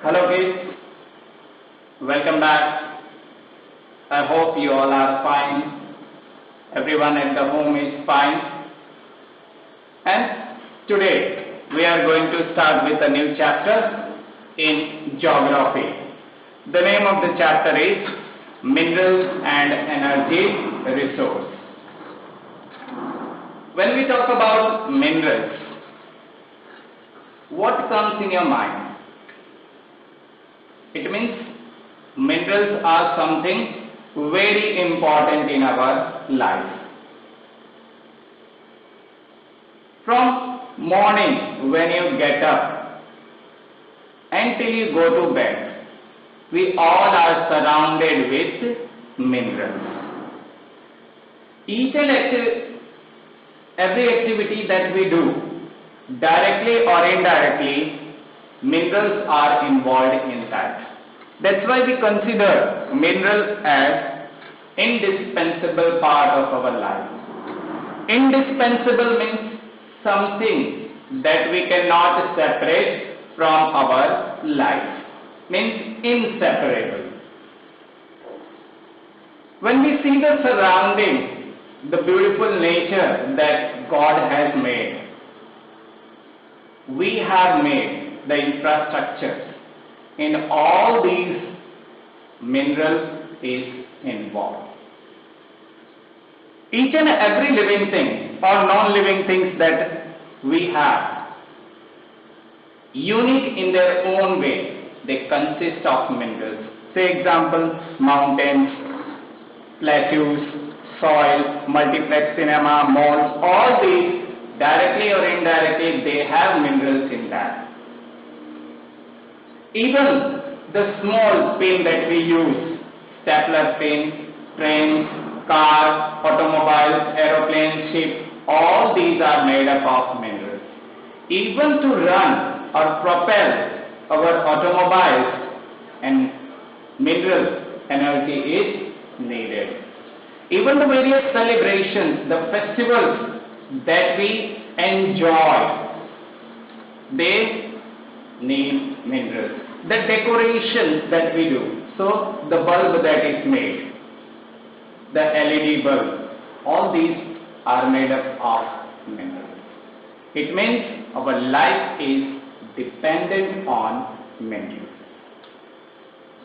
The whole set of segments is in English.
Hello kids, welcome back. I hope you all are fine. Everyone at the home is fine. And today we are going to start with a new chapter in geography. The name of the chapter is Minerals and Energy Resource. When we talk about minerals, what comes in your mind? It means minerals are something very important in our life. From morning when you get up until you go to bed, we all are surrounded with minerals. Each and every activity that we do, directly or indirectly, minerals are involved in that. That's why we consider minerals as indispensable part of our life. Indispensable means something that we cannot separate from our life. Means inseparable. When we see the surrounding, the beautiful nature that God has made, we have made the infrastructure. In all these, minerals is involved. Each and every living thing or non-living things that we have, unique in their own way, they consist of minerals. Say example, mountains, plateaus, soil, multiplex cinema, malls, all these directly or indirectly they have minerals in that. Even the small pen that we use, stapler pen, trains, cars, automobiles, aeroplanes, ships, all these are made up of minerals. Even to run or propel our automobiles, and mineral energy is needed. Even the various celebrations, the festivals that we enjoy, they need minerals. The decorations that we do, so the bulb that is made, the LED bulb, all these are made up of minerals. It means our life is dependent on minerals.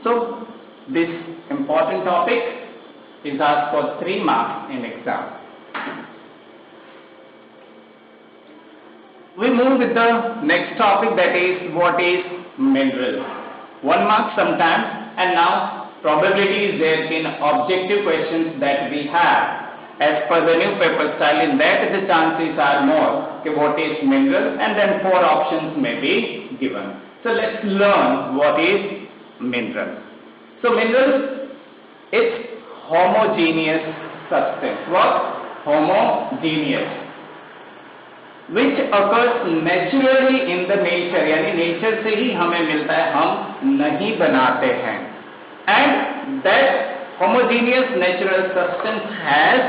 So this important topic is asked for 3 marks in exam. We move with the next topic, that is what is mineral. 1 mark sometimes, and now probability is there in objective questions that we have. As per the new paper style, in that the chances are more. Okay, what is mineral, and then 4 options may be given. So let's learn what is mineral. So mineral, it's homogeneous substance. What? Homogeneous, which occurs naturally in the nature, यानी nature से ही हमें मिलता है, हम नहीं बनाते हैं. And that homogeneous natural substance has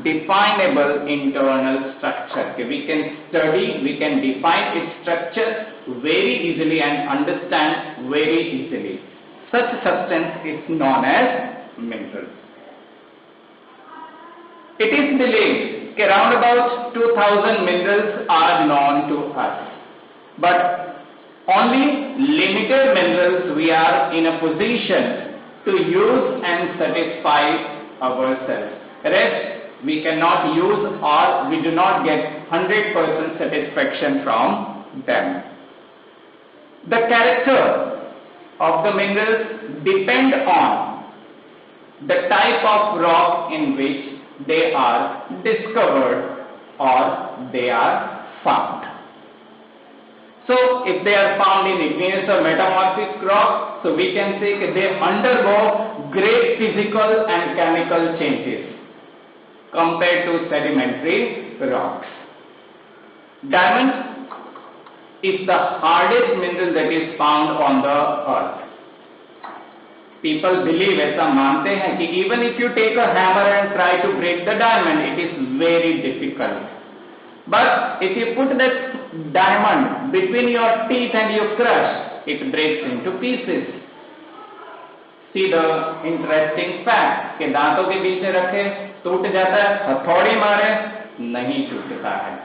definable internal structure. Okay, we can study, we can define its structure very easily and understand very easily. Such substance is known as mineral. It is believed that around about 2000 minerals are known to us, but only limited minerals we are in a position to use and satisfy ourselves. Rest we cannot use, or we do not get 100% satisfaction from them. The character of the minerals depend on the type of rock in which they are discovered or they are found. So if they are found in igneous or metamorphic rock, so we can say that they undergo great physical and chemical changes compared to sedimentary rocks. Diamond is the hardest mineral that is found on the earth. People believe, ऐसा मानते हैं कि even if you take a hammer and try to break the diamond, it is very difficult. But if you put that diamond between your teeth and you crush, it breaks into pieces. See the interesting fact कि दांतों के बीच में रखे टूट जाता है, हथौड़ी मारे नहीं टूटता है.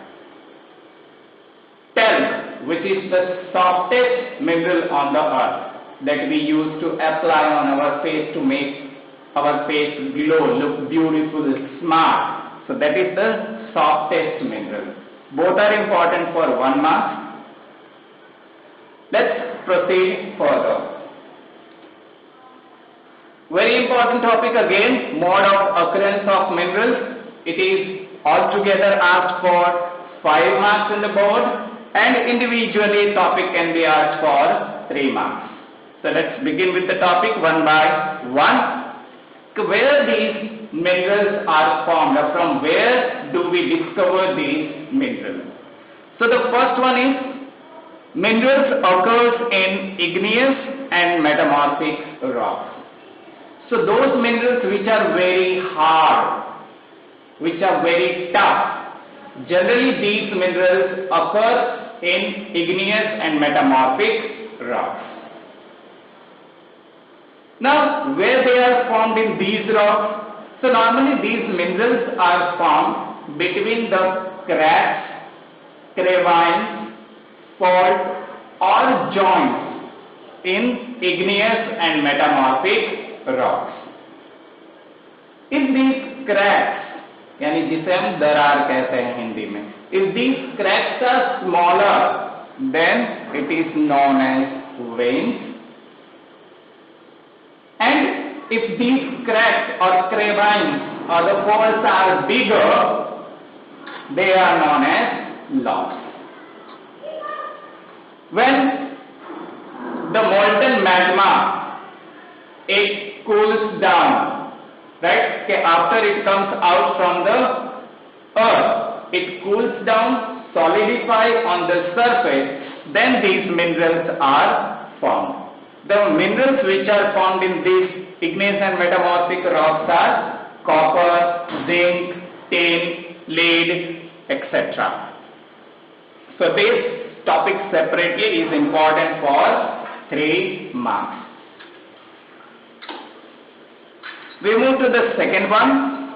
Talc, which is the softest mineral on the earth, that we use to apply on our face to make our face glow, look beautiful, smart. So that is the softest mineral. Both are important for 1 mark. Let's proceed further. Very important topic again, mode of occurrence of minerals. It is altogether asked for 5 marks in the board, and individually topic can be asked for 3 marks. So let's begin with the topic one by one. Where these minerals are formed, or from where do we discover these minerals? So the first one is minerals occurs in igneous and metamorphic rocks. So those minerals which are very hard, which are very tough, generally these minerals occur in igneous and metamorphic rocks. Now, where they are formed in these rocks? So normally these minerals are formed between the cracks, cravines, fault or joints in igneous and metamorphic rocks. If these cracks, यानी जिसे हम दरार कहते हैं हिंदी में, if these cracks are smaller, then it is known as veins. And if these cracks or cravines or the faults are bigger, they are known as logs. When the molten magma, it cools down, right? Okay, after it comes out from the earth, it cools down, solidify on the surface, then these minerals are formed. The minerals which are formed in these igneous and metamorphic rocks are copper, zinc, tin, lead, etc. So this topic separately is important for 3 marks. We move to the second one,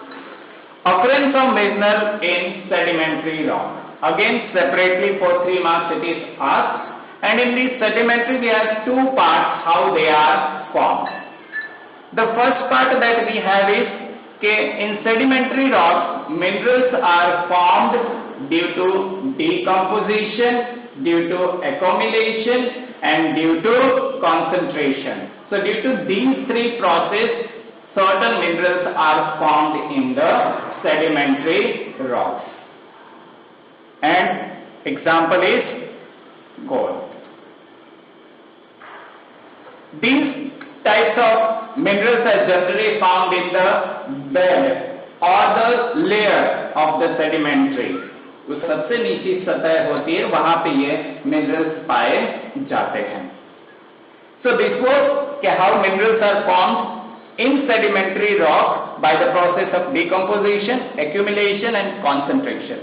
occurrence of mineral in sedimentary rock. Again separately for 3 marks it is asked. And in this sedimentary we have 2 parts how they are formed. The first part that we have is in sedimentary rocks minerals are formed due to decomposition, due to accumulation and due to concentration. So due to these 3 processes, certain minerals are formed in the sedimentary rocks. And example is gold. These types of minerals are generally found in the bed or the layer of the sedimentary. जो सबसे नीची सतह होती है वहां पे ये minerals पाए जाते हैं. So before how minerals are formed in sedimentary rock by the process of decomposition, accumulation and concentration.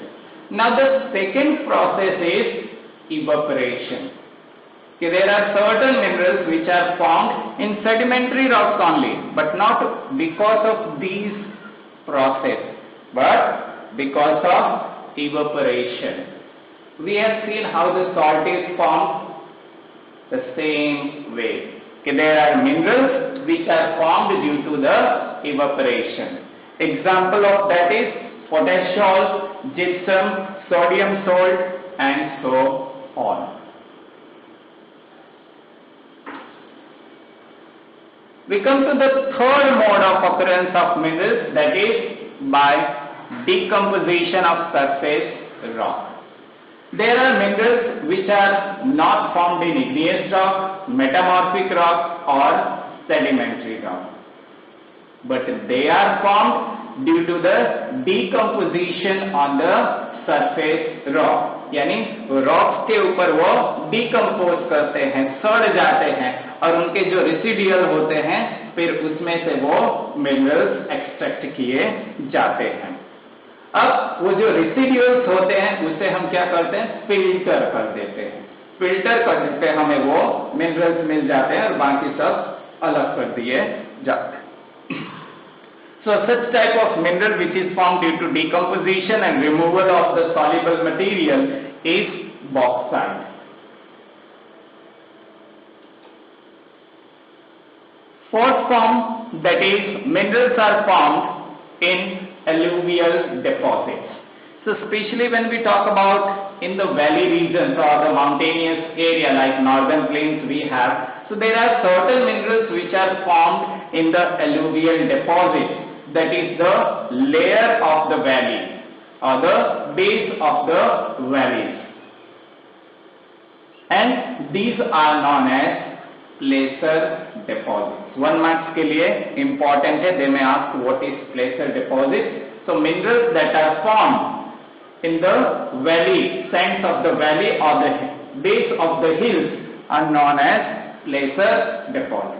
Now the second process is evaporation. There are certain minerals which are formed in sedimentary rocks only, but not because of these process, but because of evaporation. We have seen how the salt is formed the same way. There are minerals which are formed due to the evaporation. Example of that is potash salt, gypsum, sodium salt and so on. We come to the third mode of occurrence of minerals, that is by decomposition of surface rock. There are minerals which are not formed in igneous rock, metamorphic rock or sedimentary rock, but they are formed due to the decomposition on the surface rock. यानी rocks के ऊपर वो decompose करते हैं, सड़ जाते हैं और उनके जो रेसिडुअल होते हैं फिर उसमें से वो मिनरल्स एक्सट्रैक्ट किए जाते हैं. अब वो जो रेसिडुअल्स होते हैं उसे हम क्या करते हैं, फिल्टर कर देते हैं. फिल्टर करके हमें वो मिनरल्स मिल जाते हैं और बाकी सब अलग कर दिए जाते हैं. So such type of mineral which is formed due to decomposition and removal of the soluble material is bauxite. Fourth form, that is minerals are formed in alluvial deposits. So especially when we talk about in the valley regions or the mountainous area like northern plains we have, so there are certain minerals which are formed in the alluvial deposits, that is the layer of the valley or the base of the valleys, and these are known as placer deposits. 1 marks के लिए important है, they may ask what is placer deposit. So minerals that are formed in the valley, sands of the valley or the base of the hills are known as placer deposit.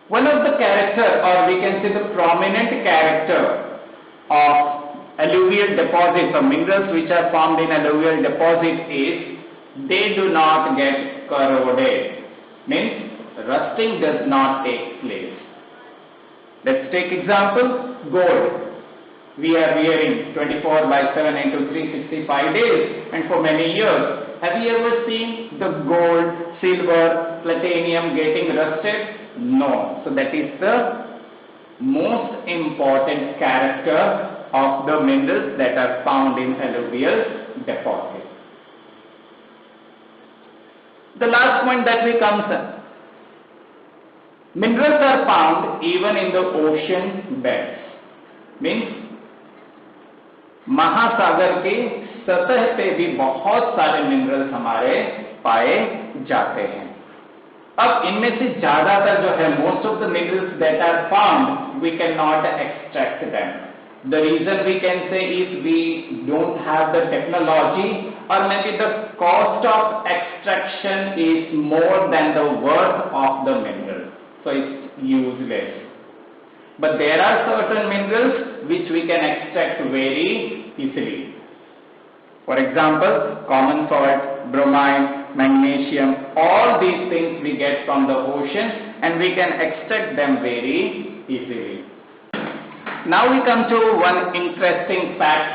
One of the character, or we can say the prominent character of alluvial deposits or minerals which are formed in alluvial deposits is they do not get corroded, means rusting does not take place. Let's take example, gold. We are wearing 24/7 into 365 days and for many years. Have you ever seen the gold, silver, platinum getting rusted? No. So that is the most important character of the minerals that are found in alluvial deposits. The last point that we come to, minerals are found even in the ocean beds, means महासागर की सतह पे भी बहुत सारे minerals हमारे पाए जाते हैं. अब इनमें से ज्यादातर जो है, most of the minerals that are found we can not extract them. The reason we can say is we don't have the technology और maybe the cost of extraction is more than the worth of the mineral, so it's useless. But there are certain minerals which we can extract very easily. For example, common salt, bromine, magnesium, all these things we get from the ocean and we can extract them very easily. Now we come to one interesting fact.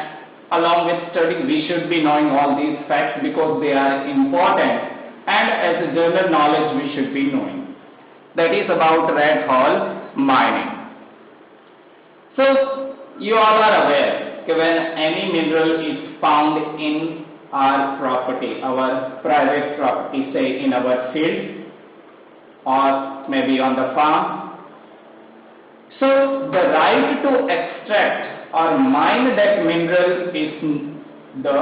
Along with studying, we should be knowing all these facts because they are important, and as a general knowledge we should be knowing. That is about red hole mining. So you all are aware that when any mineral is found in our property, our private property, say in our field or maybe on the farm, so the right to extract or mine that mineral is the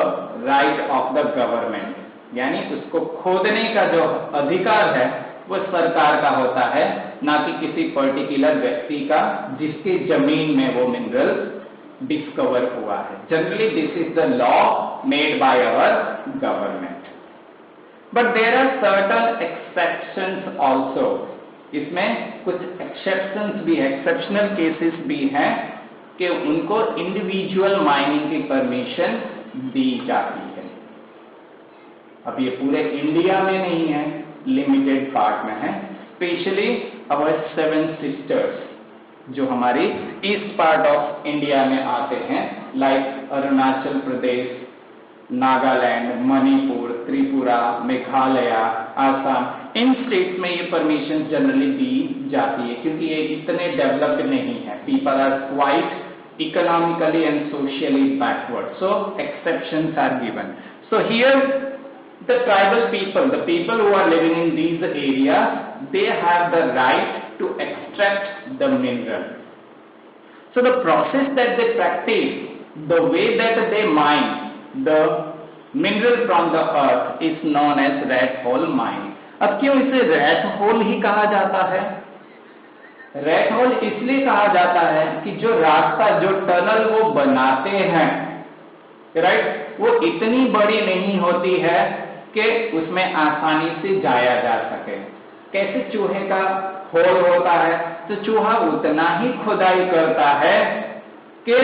right of the government. यानी उसको खोदने का जो अधिकार है वो सरकार का होता है, ना कि किसी पर्टिकुलर व्यक्ति का जिसके जमीन में वो मिनरल डिस्कवर हुआ है. Generally this is the law made by our government. But there are certain exceptions also. इसमें कुछ एक्सेप्शंस भी, एक्सेप्शनल केसेस भी हैं कि उनको इंडिविजुअल माइनिंग की परमिशन दी जाती है. अब ये पूरे इंडिया में नहीं है, लिमिटेड पार्ट में है. स्पेशली अवर 7 सिस्टर्स जो हमारी ईस्ट पार्ट ऑफ इंडिया में आते हैं, लाइक अरुणाचल प्रदेश, नागालैंड, मणिपुर, त्रिपुरा, मेघालय, आसाम, इन स्टेट्स में ये परमिशन जनरली दी जाती है क्योंकि ये इतने डेवलप्ड नहीं है. People are quite economically and socially backward, so exceptions are given. So here the tribal people, the people who are living in these areas, they have the right to extract the mineral. So the process that they practice, the way that they mine the mineral from the earth is known as rat hole mining. अब क्यों इसे rat hole ही कहा जाता है? rat hole इसलिए कहा जाता है कि जो रास्ता, जो टनल वो बनाते हैं, राइट, वो इतनी बड़ी नहीं होती है कि उसमें आसानी से जाया जा सके. कैसे चूहे का होल होता है तो चूहा उतना ही खुदाई करता है कि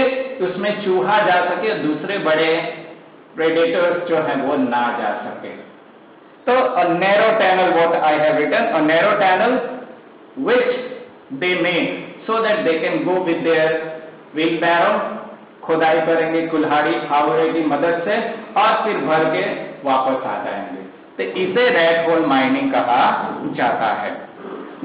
उसमें चूहा जा सके, दूसरे बड़े प्रेडेटर्स जो हैं वो ना जा सके. So a narrow tunnel, what I have written, a narrow tunnel which they make so that they can go with their wheelbarrow, खुदाई करेंगे कुल्हाड़ी फावड़े की मदद से और फिर भर के वापस आ जाएंगे। तो इसे रैट होल माइनिंग कहा जाता है।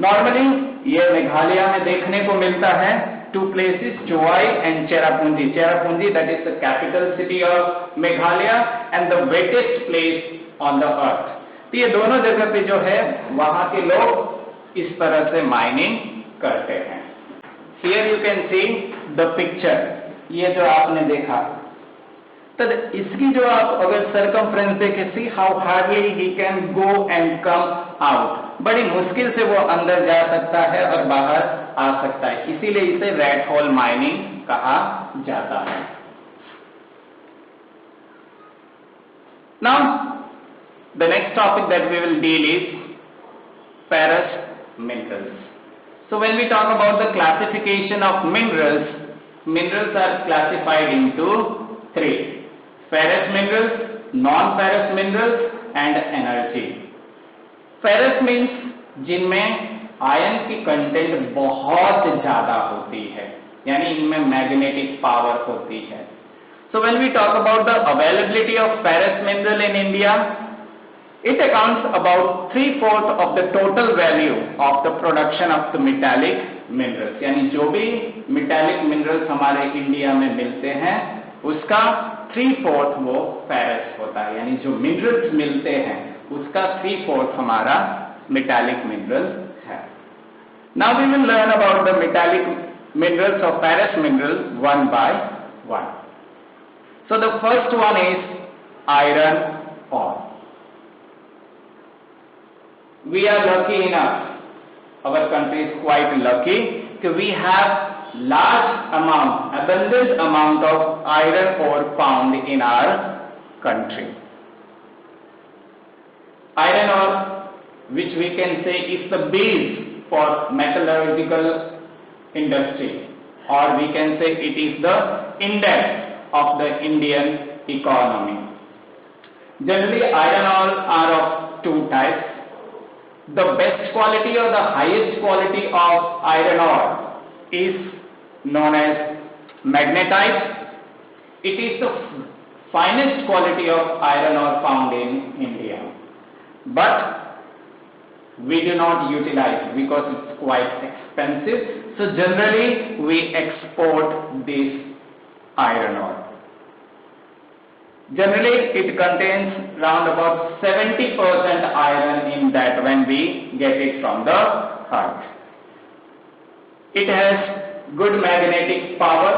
नॉर्मली ये मेघालय में देखने को मिलता है, टू प्लेसेस, चोवाई and Cherrapunji. Cherrapunji that is the capital city of Meghalaya and the wettest place on the earth. तो ये दोनों जगह पे जो है वहां के लोग इस तरह से माइनिंग करते हैं। Here you can see the picture, ये जो आपने देखा, तो इसकी जो आप अगर सरकमफ्रेंस देखें, see how hardly he can go and come out, बड़ी मुश्किल से वो अंदर जा सकता है और बाहर आ सकता है, इसीलिए इसे रैट होल माइनिंग कहा जाता है। Now the next topic that we will deal is ferrous minerals. So when we talk about the classification of minerals, minerals are classified into three: ferrous minerals, non-ferrous minerals and energy. Ferrous means जिनमें ion की content बहुत ज्यादा होती है, यानी इनमें magnetic power होती है। So when we talk about the availability of ferrous mineral in India, it accounts about 3/4 of the total value of the production of the metallic minerals. यानी जो भी metallic minerals हमारे इंडिया में मिलते हैं उसका 3/4 वो ferrous होता है, यानी जो minerals मिलते हैं उसका 3/4 हमारा metallic mineral है। Now we will learn about the metallic minerals or ferrous minerals one by one. So the first one is iron ore. We are lucky enough, our country is quite lucky that we have large amount, abundant amount of iron ore found in our country. Iron ore, which we can say is the base for metallurgical industry, or we can say it is the index of the Indian economy. Generally, iron ore are of two types. The best quality or the highest quality of iron ore is known as magnetite. It is the finest quality of iron ore found in India, but we do not utilize because it's quite expensive. So generally we export this iron ore. Generally, it contains round about 70% iron in that when we get it from the earth. It has good magnetic power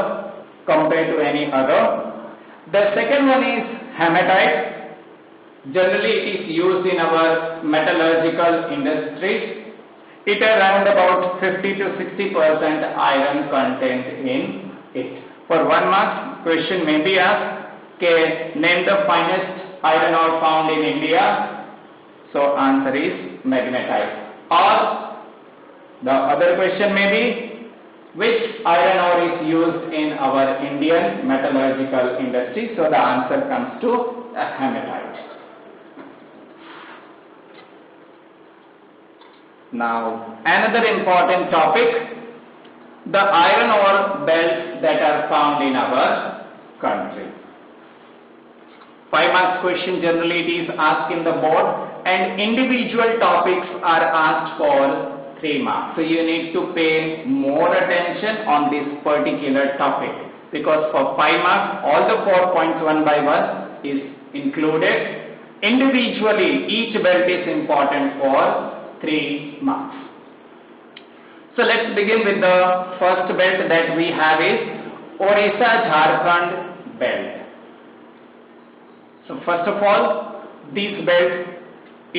compared to any other. The second one is hematite. Generally, it is used in our metallurgical industries. It has around about 50 to 60% iron content in it. For 1 mark, question may be asked, name the finest iron ore found in India. So answer is magnetite. Or the other question may be, which iron ore is used in our Indian metallurgical industry? So the answer comes to hematite. Now another important topic, the iron ore belts that are found in our country. 5 marks question, generally it is asked in the board, and individual topics are asked for 3 marks. So you need to pay more attention on this particular topic, because for 5 marks all the 4 points one by one is included. Individually each belt is important for 3 marks. So let's begin with the first belt that we have is Orissa Jharkhand belt. So first of all, this belt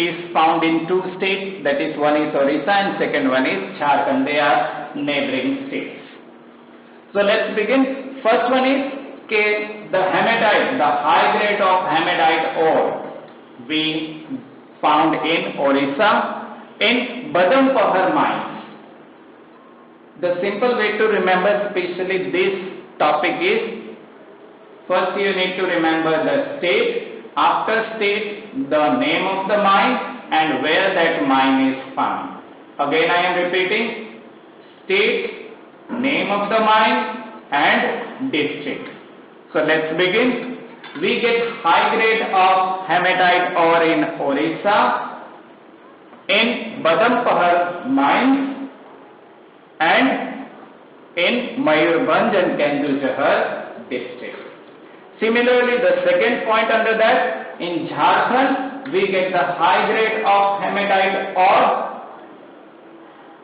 is found in 2 states, that is one is Orissa and second one is Jharkhand. They are neighboring states. So let's begin. First one is the hematite, the high grade of hematite ore we found in Orissa in Badampahar mines. The simple way to remember especially this topic is, first you need to remember the state, After state the name of the mine and where that mine is found. Again I am repeating, state, name of the mine and district. So let's begin. We get high grade of hematite ore in Orissa, in Badampahar mines and in Mayurbhanj and Kendujhar district. Similarly, the second point under that, in Jharkhand we get the high grade of hematite ore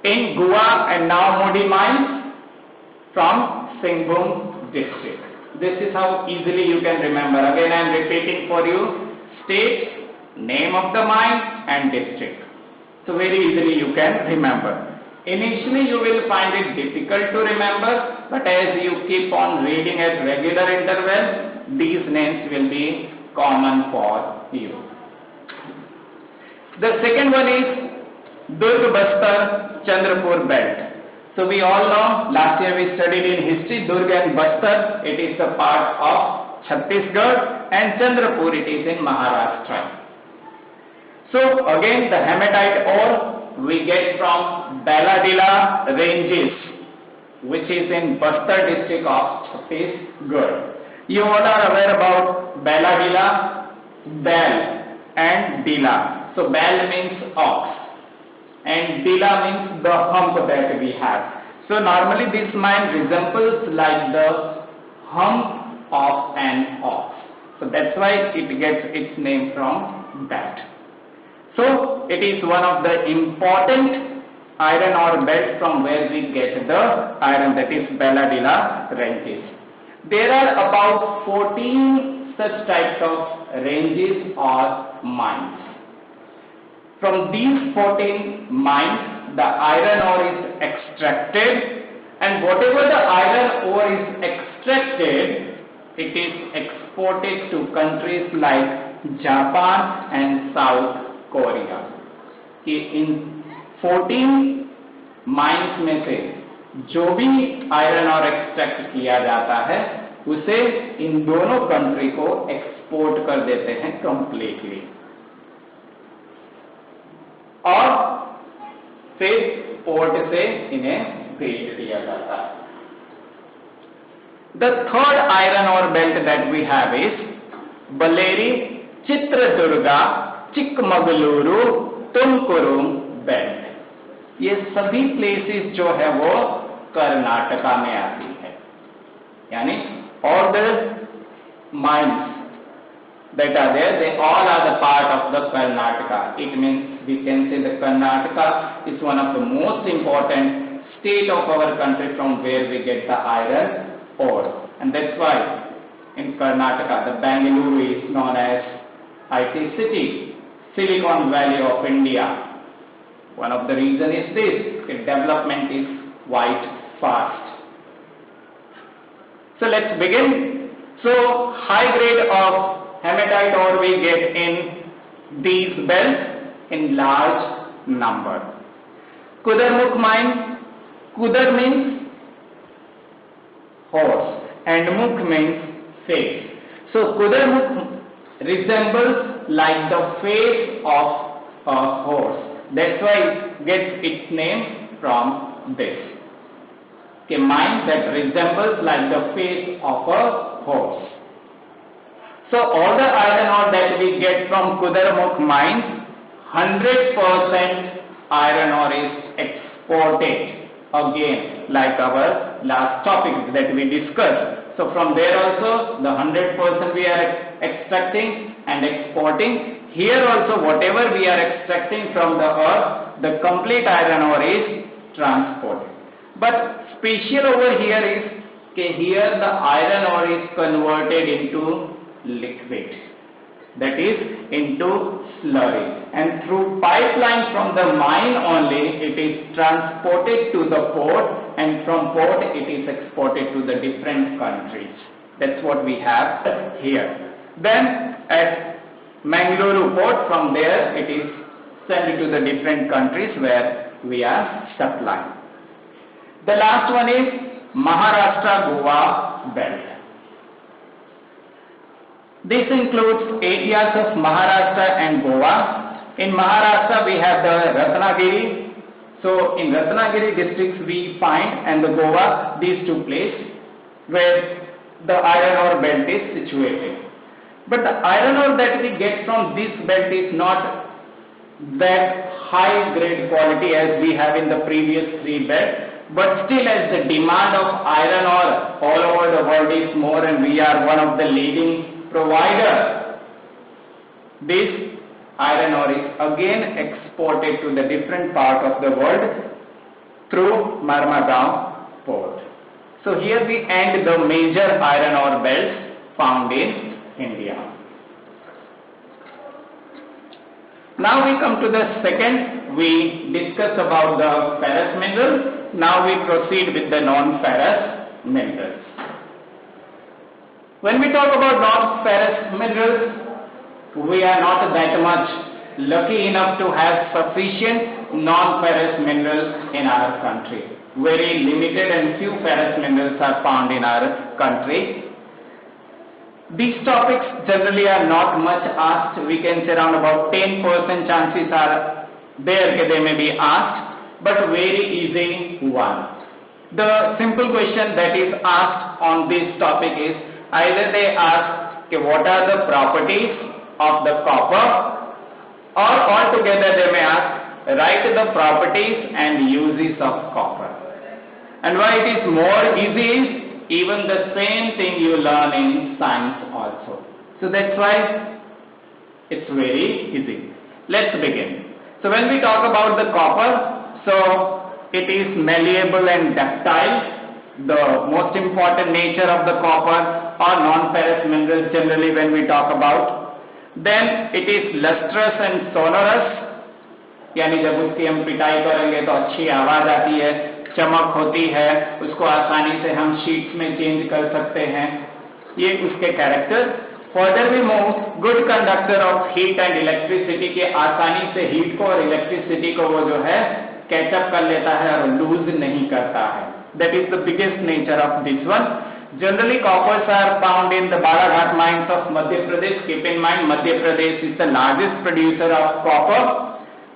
in Gua and now Modi mines from Singhbhum district. This is how easily you can remember. Again I am repeating for you, state, name of the mine and district. So very easily you can remember. Initially you will find it difficult to remember, but as you keep on reading at regular intervals, these names will be common for you. The second one is Durg Bastar Chandrapur belt. So we all know, last year we studied in history, Durg and Bastar, it is a part of Chhattisgarh, and Chandrapur it is in Maharashtra. So again the hematite ore we get from Baladila ranges, which is in Bastar district of Chhattisgarh. You all are aware about Baladila, Bal and Dila. So Bal means ox and Dila means the hump that we have. So normally this mine resembles like the hump of an ox. So that's why it gets its name from that. So it is one of the important iron ore belt from where we get the iron, that is Baladila ranges. There are about 14 such types of ranges or mines. From these 14 mines, the iron ore is extracted, and whatever the iron ore is extracted, it is exported to countries like Japan and South Korea. कि इन 14 mines में से जो भी iron और extract किया जाता है उसे इन दोनों कंट्री को एक्सपोर्ट कर देते हैं कंप्लीटली, और फिर पोर्ट से इन्हें भेज दिया जाता है. The third iron ore belt that we have is Baleri, Chitradurga, Chikmagaluru, तुमकुरुम बेल्ट. ये सभी प्लेसेस जो है वो कर्नाटका में आती है. यानी all the mines that are there, they all are the part of the Karnataka. It means we can say the Karnataka is one of the most important state of our country from where we get the iron ore, and that's why in Karnataka the Bangalore is known as IT city, Silicon Valley of India. One of the reasons is this, the development is quite fast. So let's begin. So high grade of hematite ore we get in these belts in large number. Kudarmukh mine, Kudar means horse and Mukh means face. So Kudarmukh resembles like the face of a horse. That's why it gets its name from this. A mine that resembles like the face of a horse. So all the iron ore that we get from Kudarmukh mines, 100% iron ore is exported. Again, like our last topic that we discussed. So from there also the 100% we are extracting and exporting. Here also whatever we are extracting from the earth, the complete iron ore is transported. But special over here is that here the iron ore is converted into liquid, that is into slurry, and through pipeline from the mine only it is transported to the port, and from port it is exported to the different countries. That's what we have here. Then at Mangaluru port, from there it is sent to the different countries where we are supplying. The last one is Maharashtra Goa belt. This includes areas of Maharashtra and Goa. In Maharashtra we have the Ratnagiri. So in Ratnagiri districts we find, and the Goa, these two places where the iron ore belt is situated. But the iron ore that we get from this belt is not that high grade quality as we have in the previous three belts. But still, as the demand of iron ore all over the world is more and we are one of the leading providers, this iron ore is again exported to the different part of the world through Marmagaon port. So here we end the major iron ore belts found in India. Now we come to the second, we discuss about the ferrous minerals. Now we proceed with the non-ferrous minerals. When we talk about non-ferrous minerals, we are not that much lucky enough to have sufficient non-ferrous minerals in our country. Very limited and few ferrous minerals are found in our country. These topics generally are not much asked. We can say around about 10% chances are there that they may be asked, but very easy one. The simple question that is asked on this topic is either they ask what are the properties of the copper, or altogether they may ask write the properties and uses of copper. And why it is more easy is even the same thing you learn in science also. So that's why it's very easy. Let's begin. So when we talk about the copper, so it is malleable and ductile. The most important nature of the copper or non-ferrous minerals generally when we talk about. Then it is lustrous and sonorous, यानी जब उसकी हम पिटाई करेंगे तो अच्छी आवाज आती है, चमक होती है, उसको आसानी से हम शीट्स में चेंज कर सकते हैं, ये उसके character. Further we move, good conductor of heat and electricity, के आसानी से हीट को और इलेक्ट्रिसिटी को वो जो है कैचअप कर लेता है और लूज नहीं करता है. That is the biggest nature of this one. Generally coppers are found in the Balaghat mines of Madhya Pradesh. Keep in mind Madhya Pradesh is the largest producer of copper.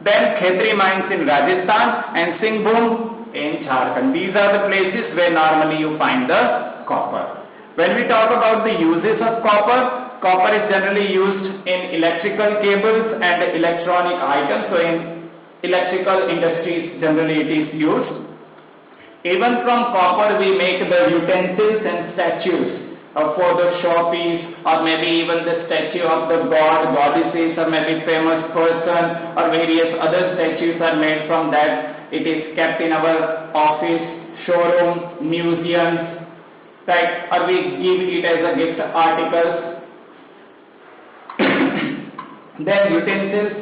Then Khetri mines in Rajasthan and Singhbhum in Jharkhand. These are the places where normally you find the copper. When we talk about the uses of copper, copper is generally used in electrical cables and electronic items. So in electrical industries generally it is used. Even from copper we make the utensils and statues for the showpiece, or maybe even the statue of the god, goddesses, or maybe famous person, or various other statues are made from that. It is kept in our office, showroom, museums, right? Or we give it as a gift articles. Then utensils.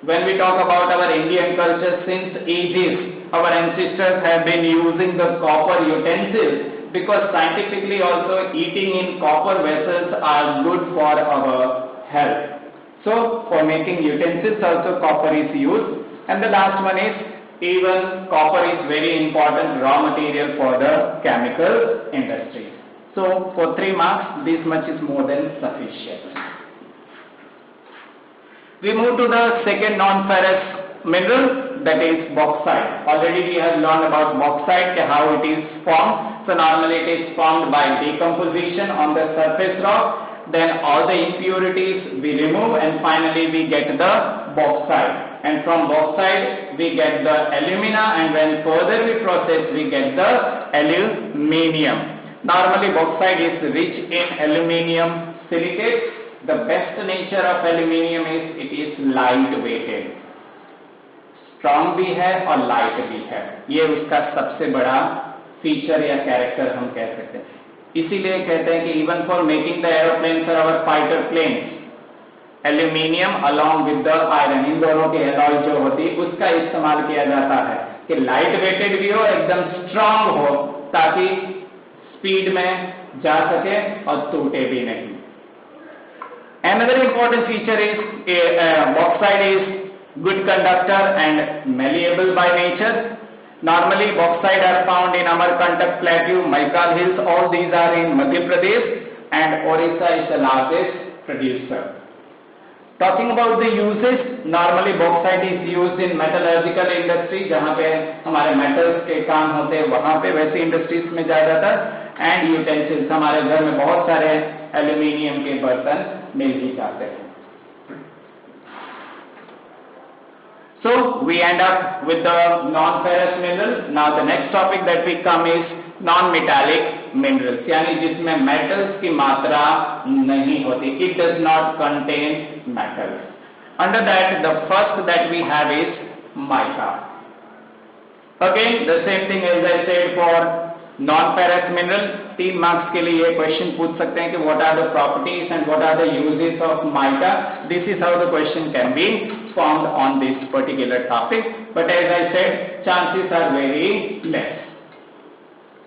When we talk about our Indian culture, since ages our ancestors have been using the copper utensils, because scientifically also eating in copper vessels are good for our health. So for making utensils also copper is used. And the last one is even copper is very important raw material for the chemical industry. So for 3 marks this much is more than sufficient. We move to the second non-ferrous mineral, that is bauxite. Already we have learned about bauxite, how it is formed. So normally it is formed by decomposition on the surface rock. Then all the impurities we remove and finally we get the bauxite. And from bauxite we get the alumina, and when further we process we get the aluminium. Normally bauxite is rich in aluminium silicate. The best nature of aluminium is it is light weighted. Strong भी है और light भी है, ये उसका सबसे बड़ा feature या कैरेक्टर हम कह सकते हैं. इसीलिए कहते हैं कि even for making the aeroplane for our fighter planes, aluminium along with the iron, इन दोनों की एलॉय जो होती है उसका इस्तेमाल किया जाता है कि लाइट वेटेड भी हो, एकदम स्ट्रांग हो, ताकि स्पीड में जा सके और टूटे भी नहीं. Another important feature is bauxite is good conductor and malleable by nature. Normally bauxite are found in Amarkantak Plateau, Maikal Hills, all these are in Madhya Pradesh, and Orissa is the largest producer. Talking about the uses, normally bauxite is used in metallurgical industry, जहाँ पे हमारे metals के काम होते हैं वहाँ पे, वैसे इंडस्ट्रीज में ज्यादातर, एंड यूटेंसिल्स, हमारे घर में बहुत सारे एल्यूमिनियम के बर्तन मिल ही जाते हैं. So we end up with the non-ferrous minerals. Now the next topic that we come is non-metallic minerals, यानी जिसमें metals की मात्रा नहीं होती. It does not contain metals. Under that, the first that we have is mica. Again, the same thing as I said for non-ferrous mineral. 3 marks के लिए ये question पूछ सकते हैं कि what are the properties and what are the uses of mica. This is how the question can be formed on this particular topic. But as I said, chances are very less.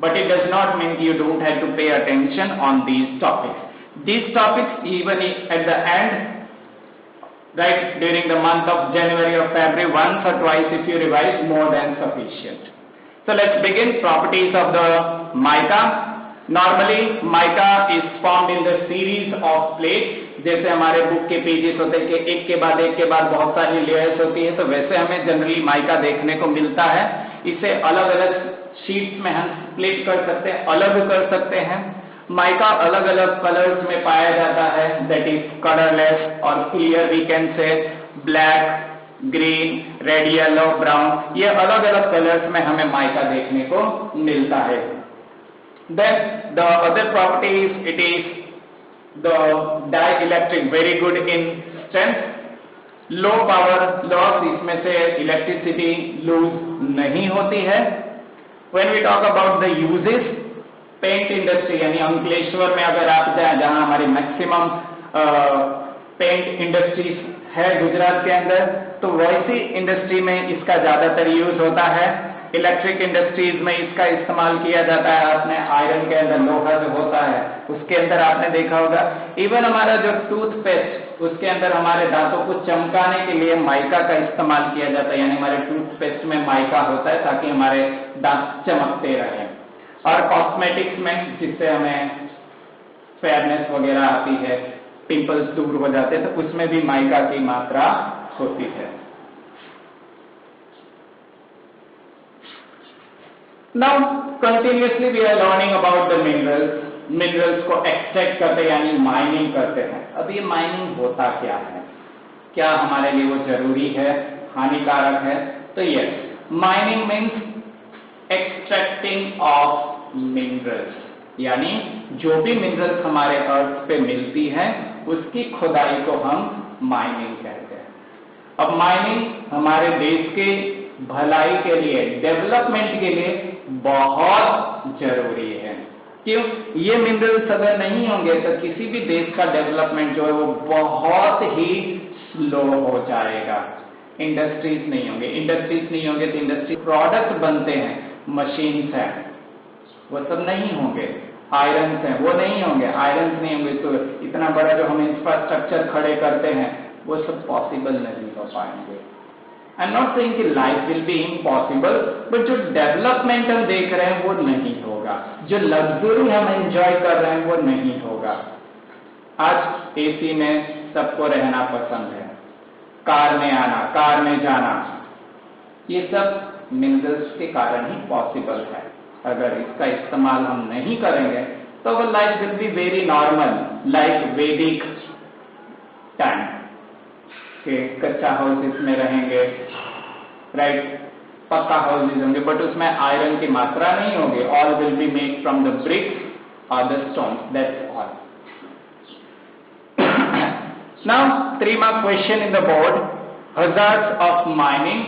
But it does not mean you don't have to pay attention on these topics. These topics, even at the end, right, during the month of January or February, once or twice if you revise, more than sufficient. So let's begin. Properties of the mica. Normally mica is formed in the series of plates. जैसे हमारे book के pages होते हैं कि एक के बाद बहुत सारी लेयर्स होती है, तो वैसे हमें जनरली माइका देखने को मिलता है. इसे अलग अलग शीट्स में हम स्प्लिट कर सकते हैं, अलग कर सकते हैं. माइका अलग अलग कलर्स में पाया जाता है, दैट इज कलरलेस और clear, we can say black, green, red, yellow, brown, ये अलग अलग कलर्स में हमें माइका देखने को मिलता है. Then the other property is it is the dielectric, very good in strength, low power loss, इसमें से इलेक्ट्रिसिटी लूज नहीं होती है. When we talk about the uses, paint industry यानी अंकलेश्वर में अगर आप जाएं, जहां हमारी मैक्सिमम पेंट इंडस्ट्रीज है गुजरात के अंदर, तो वैसी इंडस्ट्री में इसका ज्यादातर यूज होता है. इलेक्ट्रिक इंडस्ट्रीज में इसका इस्तेमाल किया जाता है. आपने आयरन के अंदर लोहा जो होता है उसके अंदर आपने देखा होगा. इवन हमारा जो टूथपेस्ट, उसके अंदर हमारे दांतों को चमकाने के लिए माइका का इस्तेमाल किया जाता है, यानी हमारे टूथपेस्ट में माइका होता है ताकि हमारे दांत चमकते रहें. और कॉस्मेटिक्स में, जिससे हमें फेयरनेस वगैरह आती है, पिंपल्स दूर हो जाते हैं, तो उसमें भी माइका की मात्रा होती है. Now continuously we are learning about the minerals. Minerals को एक्सट्रैक्ट करते हैं यानी माइनिंग करते हैं. अब ये माइनिंग होता क्या है, क्या हमारे लिए वो जरूरी है, हानिकारक है? तो yes, mining means extracting of minerals, यानी जो भी मिनरल्स हमारे अर्थ पे मिलती है उसकी खुदाई को हम माइनिंग कहते हैं. अब माइनिंग हमारे देश के भलाई के लिए, डेवलपमेंट के लिए बहुत जरूरी है. क्यों? ये मिनरल्स अगर नहीं होंगे तो किसी भी देश का डेवलपमेंट जो है वो बहुत ही स्लो हो जाएगा. इंडस्ट्रीज नहीं होंगे तो इंडस्ट्री प्रोडक्ट बनते हैं, मशीन्स हैं, वो सब नहीं होंगे. आयरन्स हैं, वो नहीं होंगे. आयरन्स नहीं होंगे तो इतना बड़ा जो हम इंफ्रास्ट्रक्चर खड़े करते हैं वो सब पॉसिबल नहीं हो पाएंगे. आई एम नॉट सेइंग कि life will be impossible, but जो डेवलपमेंट हम देख रहे हैं वो नहीं होगा, जो लग्जरी हम एंजॉय कर रहे हैं वो नहीं होगा. आज एसी में सबको रहना पसंद है, कार में आना, कार में जाना, ये सब मिनरल्स के कारण ही पॉसिबल है. अगर इसका इस्तेमाल हम नहीं करेंगे तो वो life will be very normal, like वैदिक टाइम के कच्चा हाउसेस में रहेंगे, राइट, पक्का हाउसेस होंगे, बट उसमें आयरन की मात्रा नहीं होगी. All will be made from the bricks और the stones, that's all. Now 3 mark question in the board, hazards of mining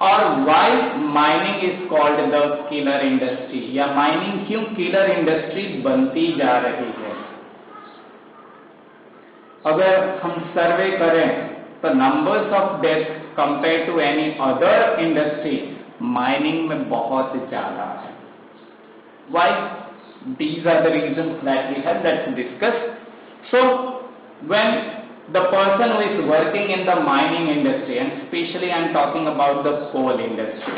और why mining is called the killer industry, या mining क्यों किलर इंडस्ट्री बनती जा रही है. अगर हम सर्वे करें तो numbers of death compare to any other industry mining में बहुत ज्यादा है. Why? These are the reasons that we have, let's discuss. So when the person who is working in the mining industry, and especially I am talking about the coal industry,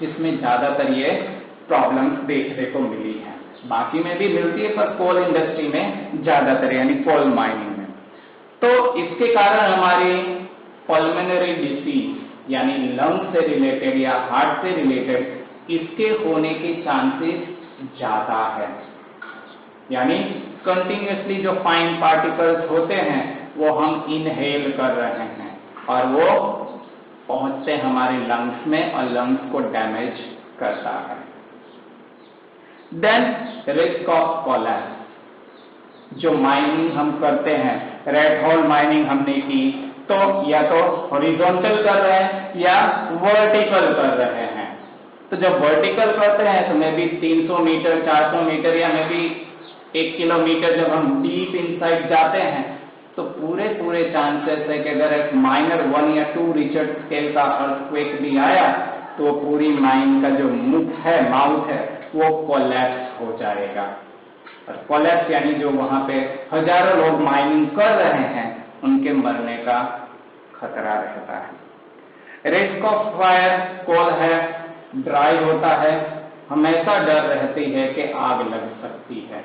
जिसमें ज्यादातर ये problems देखने को मिली हैं, बाकी में भी मिलती है पर कोल इंडस्ट्री में ज्यादातर, यानी कोल माइनिंग में. तो इसके कारण हमारी पल्मोनरी डिसीज यानी लंग से रिलेटेड या हार्ट से रिलेटेड इसके होने के चांसेस ज्यादा है। यानी कंटिन्यूसली जो फाइन पार्टिकल्स होते हैं वो हम इनहेल कर रहे हैं और वो पहुंचते हमारे लंग्स में और लंग्स को डैमेज करता है। देन रिस्क ऑफ कोलैप्स, जो माइनिंग हम करते हैं, रेड होल माइनिंग हमने की तो या तो हॉरिजॉन्टल कर रहे हैं या वर्टिकल कर रहे हैं। तो जब वर्टिकल करते हैं तो मे बी 300 मीटर 400 मीटर या मे बी 1 किलोमीटर जब हम डीप इनसाइड जाते हैं तो पूरे चांसेस है कि अगर एक माइनर 1 या 2 रिक्टर स्केल का अर्थक्वेक भी आया तो पूरी माइन का जो मुख है, माउथ है, वो कोलैप्स हो जाएगा। और कोलैप्स यानी जो वहां पे हजारों लोग माइनिंग कर रहे हैं उनके मरने का खतरा रहता है। रिस्क ऑफ फायर, कोल है, ड्राई होता है, हमेशा डर रहती है कि आग लग सकती है।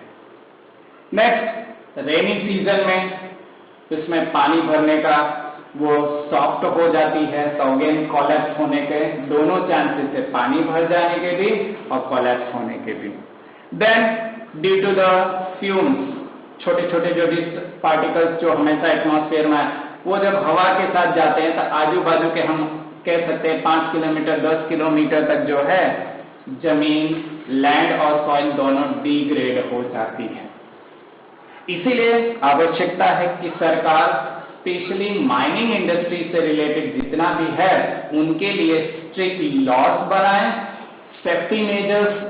नेक्स्ट, रेनी सीजन में इसमें पानी भरने का वो सॉफ्ट हो जाती है तो अगेन कोलैप्स होने के दोनों चांसेस है, पानी भर जाने के भी और कोलैप्स होने के भी। Then due to the fumes, छोटे छोटे जो पार्टिकल्स जो हमेशा एटमॉस्फेयर में वो जब हवा के साथ जाते हैं तो आजू बाजू के हम कह सकते हैं 5 किलोमीटर 10 किलोमीटर तक जो है जमीन, लैंड और सॉइल दोनों डिग्रेड हो जाती है। इसीलिए आवश्यकता है कि सरकार स्पेशली माइनिंग इंडस्ट्री से रिलेटेड जितना भी है उनके लिए स्ट्रिक्ट लॉज बनाए, सेफ्टी मेजर्स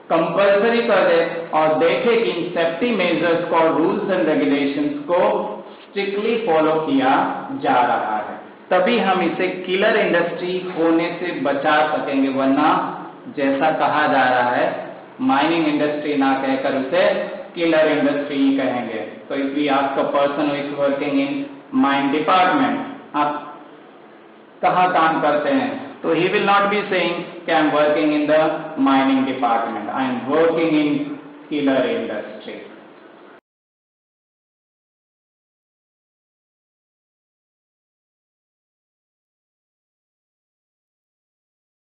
कंपल्सरी कर दे और देखे कि इन सेफ्टी मेजर्स को, रूल्स एंड रेगुलेशंस को स्ट्रिक्टली फॉलो किया जा रहा है। तभी हम इसे किलर इंडस्ट्री होने से बचा सकेंगे, वरना जैसा कहा जा रहा है माइनिंग इंडस्ट्री ना कहकर उसे किलर इंडस्ट्री ही कहेंगे। तो if we ask a person who is working in mine department, आप कहाँ काम करते हैं, तो he will not be saying कि I am working in the mining department, I am working in killer industry.